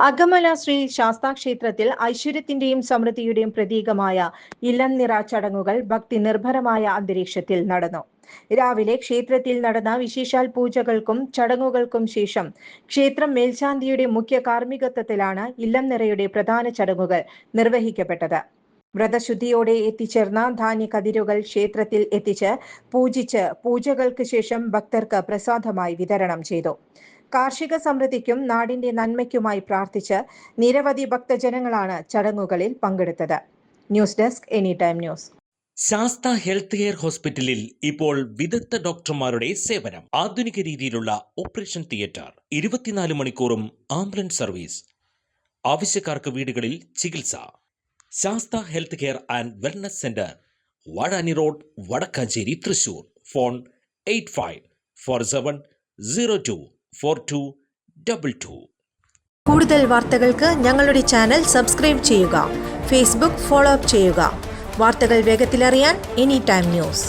അഗമല ശ്രീ ശാസ്താക്ഷേത്രത്തിൽ ഐശ്വര്യത്തിന്റെയും സമൃദ്ധിയുടെയും പ്രതീകമായ ഇലംനിറ ചടങ്ങുകൾ ഭക്തി നിർഭരമായ അന്തരീക്ഷത്തിൽ നടന്നു. രാവിലെ ക്ഷേത്രത്തിൽ നടന്ന വിശേഷാൽ പൂജകൾക്കും ചടങ്ങുകൾക്കും ശേഷം ക്ഷേത്രം മേൽശാന്തിയുടെ മുഖ്യ കാർമ്മികത്വത്തിലാണ് ഇലംനിറയുടെ പ്രധാന ചടങ്ങുകൾ നിർവഹിക്കപ്പെട്ടത്. വ്രതശുദ്ധിയോടെ എത്തിച്ചേർന്ന ധാന്യക്കതിരുകൾ ക്ഷേത്രത്തിൽ എത്തിച്ച് പൂജിച്ച് പൂജകൾക്ക് ശേഷം ഭക്തർക്ക് പ്രസാദമായി വിതരണം ചെയ്തു. കാർഷിക സമൃദ്ധിക്കും നാടിന്റെ നന്മയ്ക്കുമായി പ്രാർത്ഥിച്ച് നിരവധി ഭക്തജനങ്ങളാണ് ചടങ്ങുകളിൽ പങ്കെടുത്തത്. News desk any time news. Sastha health care ഹോസ്പിറ്റലിൽ ഇപ്പോൾ വിദഗ്ധ ഡോക്ടർമാരുടെ സേവനം. ആധുനിക രീതിയിലുള്ള ഓപ്പറേഷൻ തിയേറ്റർ, 24 മണിക്കൂറും ആംബുലൻസ് സർവീസ്, ആവശ്യക്കാർക്ക് വീടുകളിൽ ചികിത്സ. Sastha health care and wellness centre, Vazhani road, Vadakkanchery, Thrissur. Phone 8547024222. കൂടുതൽ വാർത്തകൾക്ക് ഞങ്ങളുടെ ചാനൽ സബ്സ്ക്രൈബ് ചെയ്യുക. ഫേസ്ബുക്ക് ഫോളോ അപ്പ് ചെയ്യുക. വാർത്തകൾ വേഗത്തിലറിയാൻ എനി ടൈം ന്യൂസ്.